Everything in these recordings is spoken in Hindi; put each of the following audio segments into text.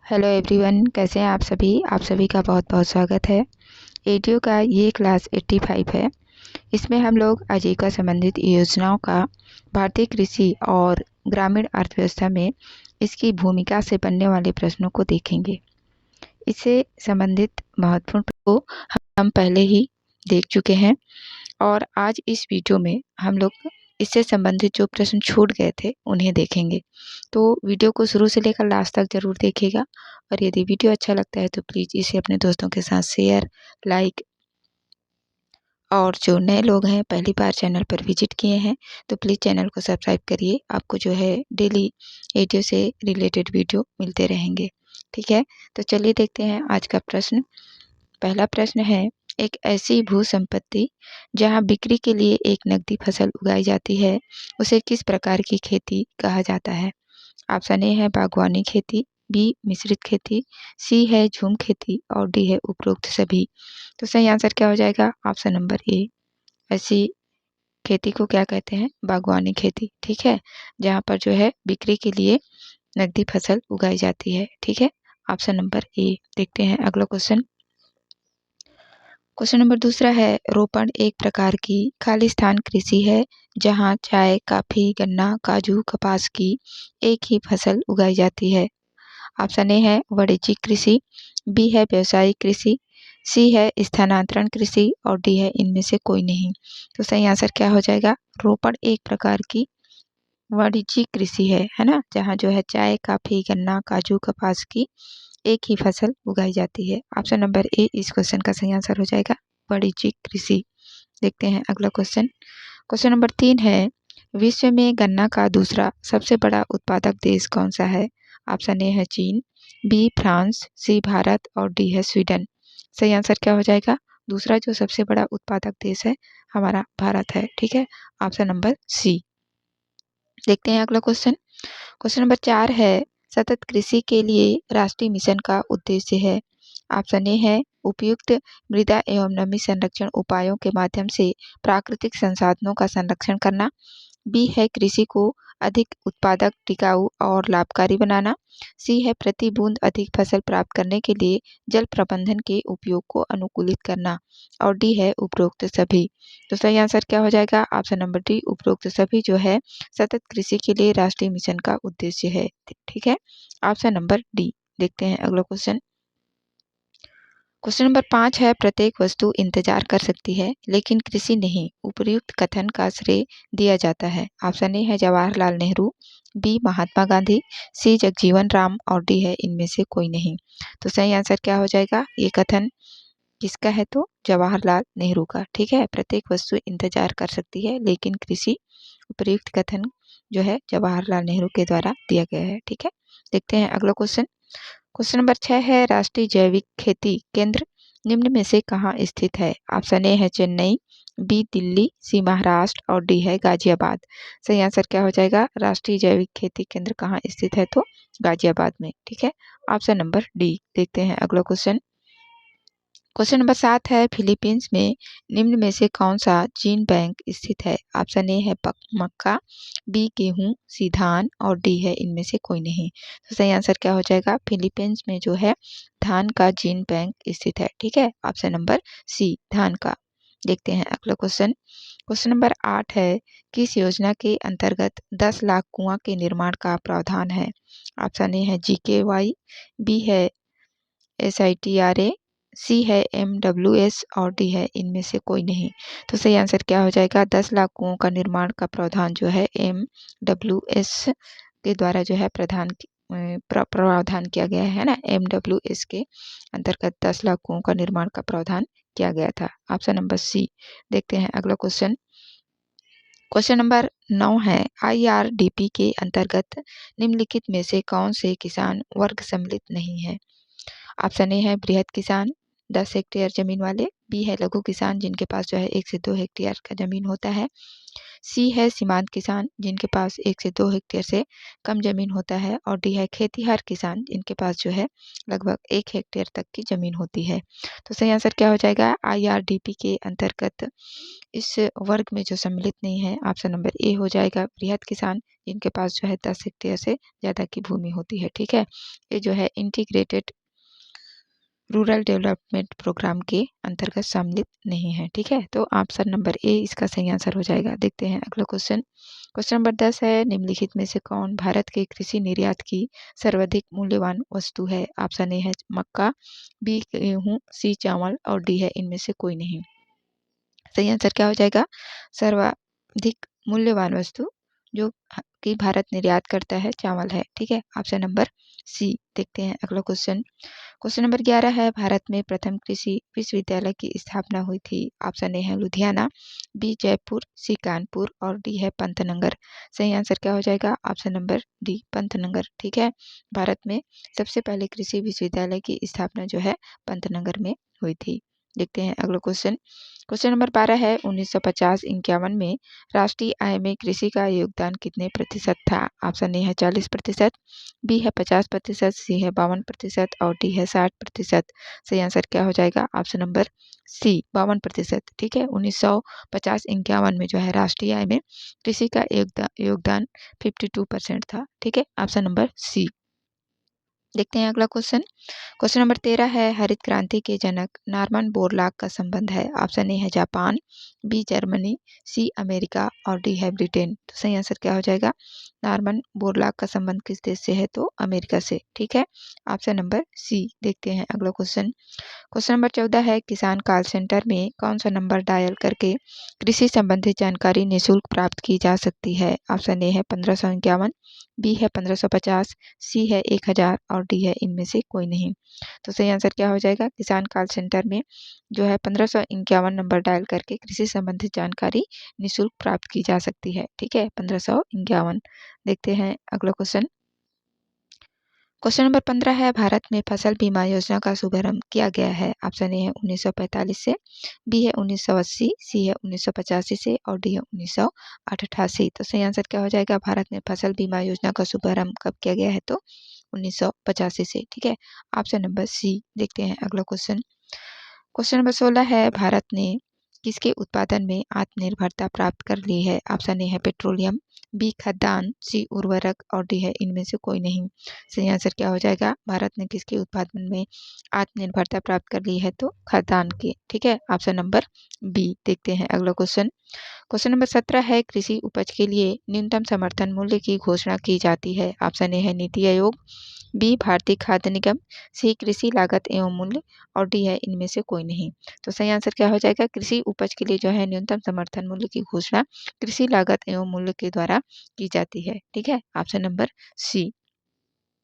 हेलो एवरीवन, कैसे हैं आप सभी का बहुत बहुत स्वागत है। एडीओ का ये क्लास 85 है। इसमें हम लोग आजीविका संबंधित योजनाओं का भारतीय कृषि और ग्रामीण अर्थव्यवस्था में इसकी भूमिका से बनने वाले प्रश्नों को देखेंगे। इससे संबंधित महत्वपूर्ण को हम पहले ही देख चुके हैं और आज इस वीडियो में हम लोग इससे संबंधित जो प्रश्न छूट गए थे उन्हें देखेंगे। तो वीडियो को शुरू से लेकर लास्ट तक ज़रूर देखिएगा और यदि वीडियो अच्छा लगता है तो प्लीज़ इसे अपने दोस्तों के साथ शेयर, लाइक और जो नए लोग हैं पहली बार चैनल पर विजिट किए हैं तो प्लीज़ चैनल को सब्सक्राइब करिए। आपको जो है डेली एडीओ से रिलेटेड वीडियो मिलते रहेंगे। ठीक है, तो चलिए देखते हैं आज का प्रश्न। पहला प्रश्न है, एक ऐसी भू संपत्ति जहां बिक्री के लिए एक नकदी फसल उगाई जाती है उसे किस प्रकार की खेती कहा जाता है? ऑप्शन ए है बागवानी खेती, बी मिश्रित खेती, सी है झूम खेती और डी है उपरोक्त सभी। तो सही आंसर क्या हो जाएगा? Option number A. ऐसी खेती को क्या कहते हैं? बागवानी खेती। ठीक है, जहाँ पर जो है बिक्री के लिए नकदी फसल उगाई जाती है। ठीक है, ऑप्शन नंबर ए। देखते हैं अगला क्वेश्चन। क्वेश्चन नंबर दूसरा है, रोपण एक प्रकार की खालिस्तान कृषि है जहां चाय, कॉफी, गन्ना, काजू, कपास की एक ही फसल उगाई जाती है। ऑप्शन ए है वाणिज्यिक कृषि, बी है व्यावसायिक कृषि, सी है स्थानांतरण कृषि और डी है इनमें से कोई नहीं। तो सही आंसर क्या हो जाएगा? रोपण एक प्रकार की वाणिज्यिक कृषि है ना, जहाँ जो है चाय, कॉफी, गन्ना, काजू, कपास की एक ही फसल उगाई जाती है। ऑप्शन नंबर ए इस क्वेश्चन का सही आंसर हो जाएगा, वाणिज्यिक कृषि। देखते हैं अगला क्वेश्चन। क्वेश्चन नंबर 3 है, विश्व में गन्ना का दूसरा सबसे बड़ा उत्पादक देश कौन सा है? ऑप्शन ए है चीन, बी फ्रांस, सी भारत और डी है स्वीडन। सही आंसर क्या हो जाएगा? दूसरा जो सबसे बड़ा उत्पादक देश है हमारा भारत है। ठीक है, ऑप्शन नंबर सी। देखते हैं अगला क्वेश्चन। क्वेश्चन नंबर 4 है, सतत कृषि के लिए राष्ट्रीय मिशन का उद्देश्य है। ऑप्शन ए है उपयुक्त मृदा एवं नमी संरक्षण उपायों के माध्यम से प्राकृतिक संसाधनों का संरक्षण करना, बी है कृषि को अधिक उत्पादक, टिकाऊ और लाभकारी बनाना, सी है प्रति बूंद अधिक फसल प्राप्त करने के लिए जल प्रबंधन के उपयोग को अनुकूलित करना और डी है उपरोक्त सभी। तो सही आंसर क्या हो जाएगा? ऑप्शन नंबर डी उपरोक्त सभी जो है सतत कृषि के लिए राष्ट्रीय मिशन का उद्देश्य है। ठीक है, ऑप्शन नंबर डी। देखते हैं अगला क्वेश्चन। क्वेश्चन नंबर 5 है, प्रत्येक वस्तु इंतजार कर सकती है लेकिन कृषि नहीं, उपर्युक्त कथन का श्रेय दिया जाता है। ऑप्शन ए है जवाहरलाल नेहरू, बी महात्मा गांधी, सी जगजीवन राम और डी है इनमें से कोई नहीं। तो सही आंसर क्या हो जाएगा? ये कथन किसका है? तो जवाहरलाल नेहरू का। ठीक है, प्रत्येक वस्तु इंतजार कर सकती है लेकिन कृषि, उपर्युक्त कथन जो है जवाहरलाल नेहरू के द्वारा दिया गया है। ठीक है, देखते हैं अगला क्वेश्चन। क्वेश्चन नंबर 6 है, राष्ट्रीय जैविक खेती केंद्र निम्न में से कहाँ स्थित है? ऑप्शन ए है चेन्नई, बी दिल्ली, सी महाराष्ट्र और डी है गाजियाबाद। सही आंसर क्या हो जाएगा? राष्ट्रीय जैविक खेती केंद्र कहाँ स्थित है? तो गाजियाबाद में। ठीक है, ऑप्शन नंबर डी। देखते हैं अगला क्वेश्चन। क्वेश्चन नंबर 7 है, फिलीपींस में निम्न में से कौन सा जीन बैंक स्थित है? ऑप्शन ए है मक्का, बी गेहूं, सी धान और डी है इनमें से कोई नहीं। तो सही आंसर क्या हो जाएगा? फिलीपींस में जो है धान का जीन बैंक स्थित है। ठीक है, ऑप्शन नंबर सी धान का। देखते हैं अगला क्वेश्चन। क्वेश्चन नंबर 8 है, किस योजना के अंतर्गत 10 लाख कुआं के निर्माण का प्रावधान है? ऑप्शन ए है GKY, बी है SITRA, सी है MWS और डी है इनमें से कोई नहीं। तो सही आंसर क्या हो जाएगा? 10 लाख कुओं का निर्माण का प्रावधान जो है MWS के द्वारा जो है प्रावधान किया गया है ना। MWS के अंतर्गत 10 लाख कुओं का निर्माण का प्रावधान किया गया था। Option number C. देखते हैं अगला क्वेश्चन। क्वेश्चन नंबर 9 है, IRDP के अंतर्गत निम्नलिखित में से कौन से किसान वर्ग सम्मिलित नहीं है? ऑप्शन ए है बृहद किसान, 10 हेक्टेयर जमीन वाले। बी है लघु किसान जिनके पास जो है 1 से 2 हेक्टेयर का जमीन होता है। सी है सीमांत किसान जिनके पास 1 से 2 हेक्टेयर से कम जमीन होता है। और डी है खेतीहर किसान जिनके पास जो है लगभग 1 हेक्टेयर तक की जमीन होती है। तो सही आंसर क्या हो जाएगा? IRDP के अंतर्गत इस वर्ग में जो सम्मिलित नहीं है, ऑप्शन नंबर ए हो जाएगा बृहद किसान जिनके पास जो है 10 हेक्टेयर से ज़्यादा की भूमि होती है। ठीक है, ये जो है इंटीग्रेटेड रूरल डेवलपमेंट प्रोग्राम के अंतर्गत सम्मिलित नहीं है। ठीक है, तो ऑप्शन नंबर ए इसका सही आंसर हो जाएगा। देखते हैं अगला क्वेश्चन। क्वेश्चन नंबर 10 है, निम्नलिखित में से कौन भारत के कृषि निर्यात की सर्वाधिक मूल्यवान वस्तु है? ऑप्शन ए है मक्का, बी गेहूँ, सी चावल और डी है इनमें से कोई नहीं। सही आंसर क्या हो जाएगा? सर्वाधिक मूल्यवान वस्तु जो कि भारत निर्यात करता है चावल है। ठीक है, ऑप्शन नंबर सी। देखते हैं अगला क्वेश्चन। क्वेश्चन नंबर 11 है, भारत में प्रथम कृषि विश्वविद्यालय की स्थापना हुई थी। ऑप्शन ए है लुधियाना, बी जयपुर, सी कानपुर और डी है पंतनगर। सही आंसर क्या हो जाएगा? Option number D Pantnagar. ठीक है, भारत में सबसे पहले कृषि विश्वविद्यालय की स्थापना जो है पंतनगर में हुई थी। देखते हैं अगला क्वेश्चन। क्वेश्चन नंबर 12 है, 1950-51 में राष्ट्रीय आय में कृषि का योगदान कितने प्रतिशत था? ऑप्शन ए है 40%, बी है 50%, सी है 52% और डी है 60%। सही आंसर क्या हो जाएगा? Option number C 52%। ठीक है, 1950-51 में जो है राष्ट्रीय आय में कृषि का योगदान 52% था। ठीक है, ऑप्शन नंबर सी। देखते हैं अगला क्वेश्चन। क्वेश्चन नंबर 13 है, हरित क्रांति के जनक नॉर्मन बोरलॉग का संबंध है। ऑप्शन ए है Japan, B Germany, C America और डी है ब्रिटेन। तो सही आंसर क्या हो जाएगा? नॉर्मन बोरलॉग का संबंध किस देश से है? तो अमेरिका से। ठीक है, ऑप्शन नंबर सी। देखते हैं अगला क्वेश्चन। क्वेश्चन नंबर 14 है, किसान कॉल सेंटर में कौन सा नंबर डायल करके कृषि संबंधित जानकारी निःशुल्क प्राप्त की जा सकती है? ऑप्शन ए है 1551, बी है 1550, सी है 1000 और डी है इनमें से कोई नहीं। तो सही आंसर क्या हो जाएगा? किसान कॉल सेंटर में जो है 1551 नंबर डायल करके कृषि संबंधित जानकारी निःशुल्क प्राप्त की जा सकती है। ठीक है, 1551। देखते हैं अगला क्वेश्चन। क्वेश्चन नंबर 15 है, भारत में फसल बीमा योजना का शुभारंभ किया गया है। ऑप्शन ए है 1945 से, बी है 1980, सी है 1985 से और डी है 1988। तो सही आंसर क्या हो जाएगा? भारत में फसल बीमा योजना का शुभारंभ कब किया गया है? तो 1985 से। ठीक है, ऑप्शन नंबर सी। देखते हैं अगला क्वेश्चन। क्वेश्चन नंबर 16 है, भारत ने किसके उत्पादन में आत्मनिर्भरता प्राप्त कर ली है? ऑप्शन ए है पेट्रोलियम, बी खाद्यान्न, सी उर्वरक और डी है इनमें से कोई नहीं। सही आंसर क्या हो जाएगा? भारत ने किसके उत्पादन में आत्मनिर्भरता प्राप्त कर ली है? तो खाद्यान्न की। ठीक है, ऑप्शन नंबर बी। देखते हैं अगला क्वेश्चन। क्वेश्चन नंबर 17 है, कृषि उपज के लिए न्यूनतम समर्थन मूल्य की घोषणा की जाती है। ऑप्शन ए है नीति आयोग, बी भारतीय खाद्य निगम, सी कृषि लागत एवं मूल्य और डी है इनमें से कोई नहीं। तो सही आंसर क्या हो जाएगा? कृषि उपज के लिए जो है न्यूनतम समर्थन मूल्य की घोषणा कृषि लागत एवं मूल्य के द्वारा की जाती है। ठीक है, ऑप्शन नंबर सी।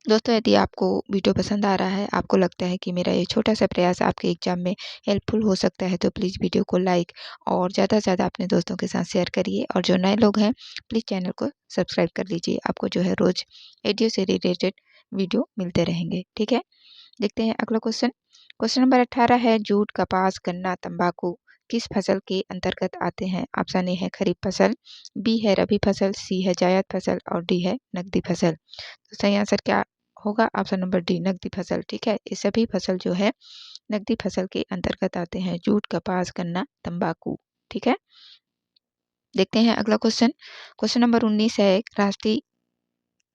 दोस्तों, यदि आपको वीडियो पसंद आ रहा है, आपको लगता है कि मेरा ये छोटा सा प्रयास आपके एग्जाम में हेल्पफुल हो सकता है, तो प्लीज़ वीडियो को लाइक और ज़्यादा से ज़्यादा अपने दोस्तों के साथ शेयर करिए। और जो नए लोग हैं, प्लीज़ चैनल को सब्सक्राइब कर लीजिए। आपको जो है रोज़ एडियो से रिलेटेड वीडियो मिलते रहेंगे। ठीक है, देखते हैं अगला क्वेश्चन। क्वेश्चन नंबर 18 है, जूट, कपास, गन्ना, तंबाकू किस फसल के अंतर्गत आते हैं? ऑप्शन ए है खरीफ फसल, बी है रबी फसल, सी है जायद फसल और डी है नकदी फसल। तो सही आंसर क्या होगा? ऑप्शन नंबर डी नकदी फसल। ठीक है, ये सभी फसल जो है नकदी फसल के अंतर्गत आते हैं, जूट, कपास, गन्ना, तंबाकू। ठीक है, देखते हैं अगला क्वेश्चन। क्वेश्चन नंबर 19 है, राष्ट्रीय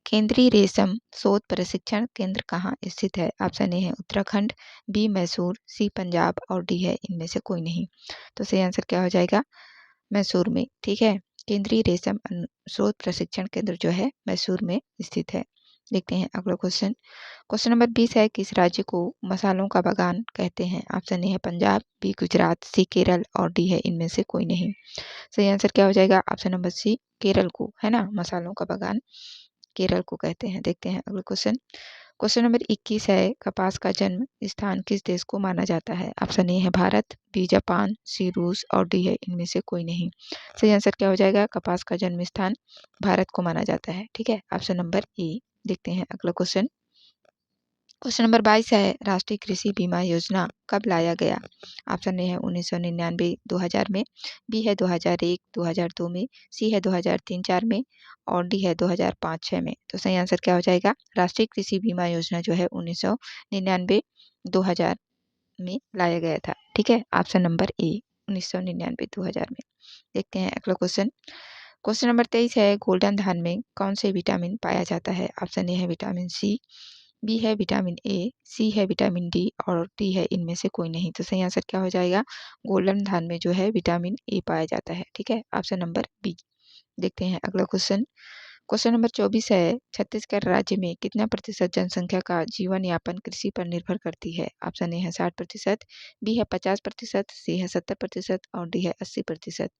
केंद्रीय रेशम शोध प्रशिक्षण केंद्र कहाँ स्थित है? ऑप्शन ए है उत्तराखंड, बी मैसूर, सी पंजाब और डी है इनमें से कोई नहीं। तो सही आंसर क्या हो जाएगा? मैसूर में। ठीक है, केंद्रीय रेशम शोध प्रशिक्षण केंद्र जो है मैसूर में स्थित है। देखते हैं अगला क्वेश्चन। क्वेश्चन नंबर 20 है, किस राज्य को मसालों का बागान कहते हैं? ऑप्शन ए है पंजाब, बी गुजरात, सी केरल और डी है इनमें से कोई नहीं। सही आंसर क्या हो जाएगा? ऑप्शन नंबर सी केरल को, है ना, मसालों का बागान केरल को कहते हैं। देखते हैं अगला क्वेश्चन। क्वेश्चन नंबर 21 है, कपास का जन्म स्थान किस देश को माना जाता है? ऑप्शन ए है भारत, बी जापान, सी रूस और डी है इनमें से कोई नहीं। सही आंसर क्या हो जाएगा? कपास का जन्म स्थान भारत को माना जाता है। ठीक है, ऑप्शन नंबर ए। देखते हैं अगला क्वेश्चन। क्वेश्चन नंबर 22 है राष्ट्रीय कृषि बीमा योजना कब लाया गया? ऑप्शन ए है 1999 2000 में, बी है 2001 2002 में, सी है 2003-4 में और डी है 2005-6 में। तो सही आंसर क्या हो जाएगा? राष्ट्रीय कृषि बीमा योजना जो है 1999 2000 में लाया गया था। ठीक है, ऑप्शन नंबर ए 1999 2000 में। देखते हैं अगला क्वेश्चन। क्वेश्चन नंबर 23 है गोल्डन धान में कौन से विटामिन पाया जाता है? ऑप्शन ए है विटामिन सी, बी है विटामिन ए, सी है विटामिन डी और डी है इनमें से कोई नहीं। तो सही आंसर क्या हो जाएगा? गोल्डन धान में जो है विटामिन ए पाया जाता है। ठीक है, ऑप्शन नंबर बी। देखते हैं अगला क्वेश्चन। क्वेश्चन नंबर 24 है छत्तीसगढ़ राज्य में कितना प्रतिशत जनसंख्या का जीवन यापन कृषि पर निर्भर करती है? ऑप्शन ए है 60%, बी है 50%, सी है 70% और डी है 80%।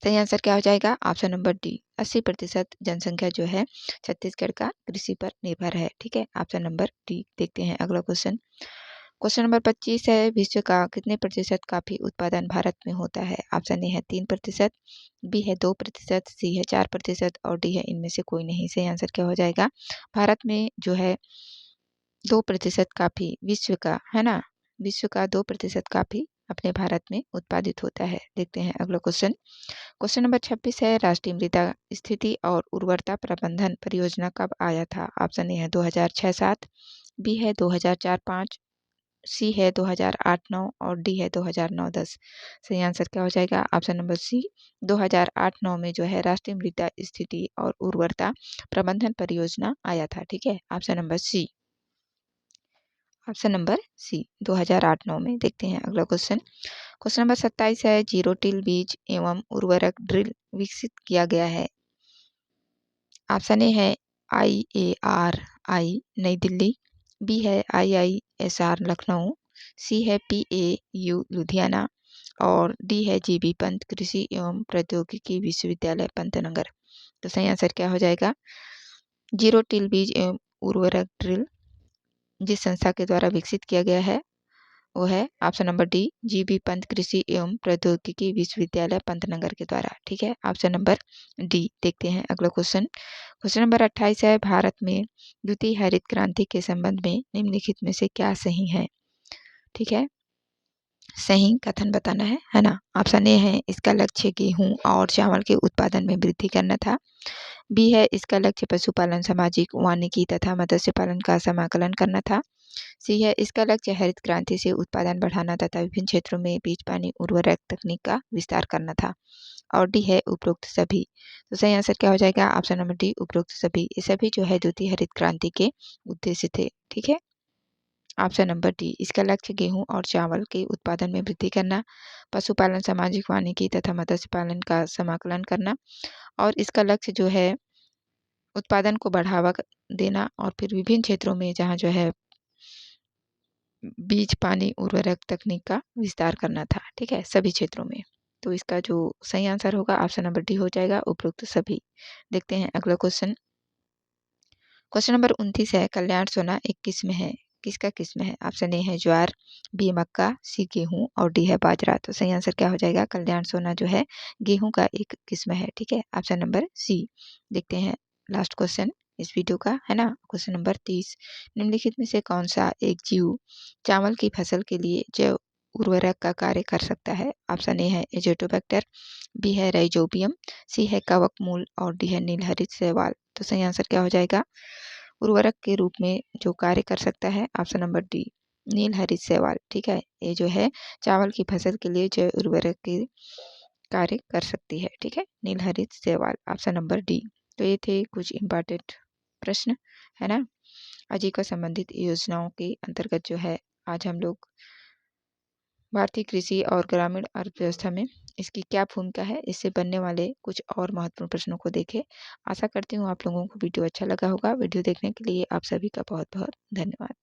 सही आंसर क्या हो जाएगा? ऑप्शन नंबर डी 80% जनसंख्या जो है छत्तीसगढ़ का कृषि पर निर्भर है। ठीक है, ऑप्शन नंबर डी। देखते हैं अगला क्वेश्चन। क्वेश्चन नंबर 25 है विश्व का कितने प्रतिशत कॉफी उत्पादन भारत में होता है? ऑप्शन ए है 3%, बी है 2%, सी है 4% और डी है इनमें से कोई नहीं। सही आंसर क्या हो जाएगा? भारत में जो है 2% कॉफी विश्व का है ना, विश्व का 2% कॉफी अपने भारत में उत्पादित होता है। देखते हैं अगला क्वेश्चन। क्वेश्चन नंबर 26 है राष्ट्रीय मृदा स्थिति और उर्वरता प्रबंधन परियोजना कब आया था? ऑप्शन ए है 2006-7, बी है 2004-5, सी है 2008-9 और डी है 2009-10। सही आंसर क्या हो जाएगा? ऑप्शन नंबर सी 2008-9 में जो है राष्ट्रीय मृदा स्थिति और उर्वरता प्रबंधन परियोजना आया था। ठीक है, option number C, option number C 2008-9 में। देखते हैं अगला क्वेश्चन। क्वेश्चन नंबर 27 है जीरो टिल बीज एवं उर्वरक ड्रिल विकसित किया गया है। ऑप्शन ए है IARI नई दिल्ली, बी है IISR लखनऊ, सी है PAU लुधियाना और डी है GB पंत कृषि एवं प्रौद्योगिकी विश्वविद्यालय पंतनगर। तो सही आंसर क्या हो जाएगा? जीरो टिल बीज एवं उर्वरक ड्रिल जिस संस्था के द्वारा विकसित किया गया है वो है option number D GB Pant कृषि एवं प्रौद्योगिकी विश्वविद्यालय पंतनगर के द्वारा। ठीक है, ऑप्शन नंबर डी। देखते हैं अगला क्वेश्चन। क्वेश्चन नंबर 28 है भारत में द्वितीय हरित क्रांति के संबंध में निम्नलिखित में से क्या सही है? ठीक है, सही कथन बताना है ना। ऑप्शन ए है इसका लक्ष्य गेहूं और चावल के उत्पादन में वृद्धि करना था, बी है इसका लक्ष्य पशुपालन सामाजिक वानिकी तथा मत्स्य पालन का समाकलन करना था, सी है इसका लक्ष्य हरित क्रांति से उत्पादन बढ़ाना तथा विभिन्न क्षेत्रों में बीज पानी उर्वरक तकनीक का विस्तार करना था और डी है उपरोक्त सभी। तो सही आंसर क्या हो जाएगा? ऑप्शन नंबर डी उपरोक्त सभी। ये सभी जो है द्वितीय हरित क्रांति के उद्देश्य थे। ठीक है, ऑप्शन नंबर डी इसका लक्ष्य गेहूं और चावल के उत्पादन में वृद्धि करना, पशुपालन सामाजिक वानिकी तथा मत्स्य पालन का समाकलन करना और इसका लक्ष्य जो है उत्पादन को बढ़ावा देना और फिर विभिन्न क्षेत्रों में जहाँ जो है बीज पानी उर्वरक तकनीक का विस्तार करना था। ठीक है, सभी क्षेत्रों में। तो इसका जो सही आंसर होगा ऑप्शन नंबर डी हो जाएगा उपरोक्त सभी। देखते हैं अगला क्वेश्चन। क्वेश्चन नंबर 29 है कल्याण सोना एक किस्म है, किसका किस्म है? ऑप्शन ए है ज्वार, बी मक्का, सी गेहूं और डी है बाजरा। तो सही आंसर क्या हो जाएगा? कल्याण सोना जो है गेहूं का एक किस्म है। ठीक है, ऑप्शन नंबर सी। देखते हैं लास्ट क्वेश्चन इस वीडियो का है ना। क्वेश्चन नंबर 30 निम्नलिखित में से कौन सा एक जीव चावल की फसल के लिए जैव उर्वरक का कार्य कर सकता है? ऑप्शन ए है एजोटोबैक्टर, बी है राइजोबियम, सी है कवकमूल और डी है नीलहरित शैवाल। तो सही आंसर क्या हो जाएगा? उर्वरक के रूप में जो कार्य कर सकता है ऑप्शन नंबर डी नीलहरित शैवाल। ठीक है, ये जो है चावल की फसल के लिए जैव उर्वरक के कार्य कर सकती है। ठीक है, नीलहरित शैवाल ऑप्शन नंबर डी। तो ये थे कुछ इम्पॉर्टेंट प्रश्न है ना आजीविका संबंधित योजनाओं के अंतर्गत जो है आज हम लोग भारतीय कृषि और ग्रामीण अर्थव्यवस्था में इसकी क्या भूमिका है, इससे बनने वाले कुछ और महत्वपूर्ण प्रश्नों को देखें। आशा करती हूँ आप लोगों को वीडियो अच्छा लगा होगा। वीडियो देखने के लिए आप सभी का बहुत बहुत धन्यवाद।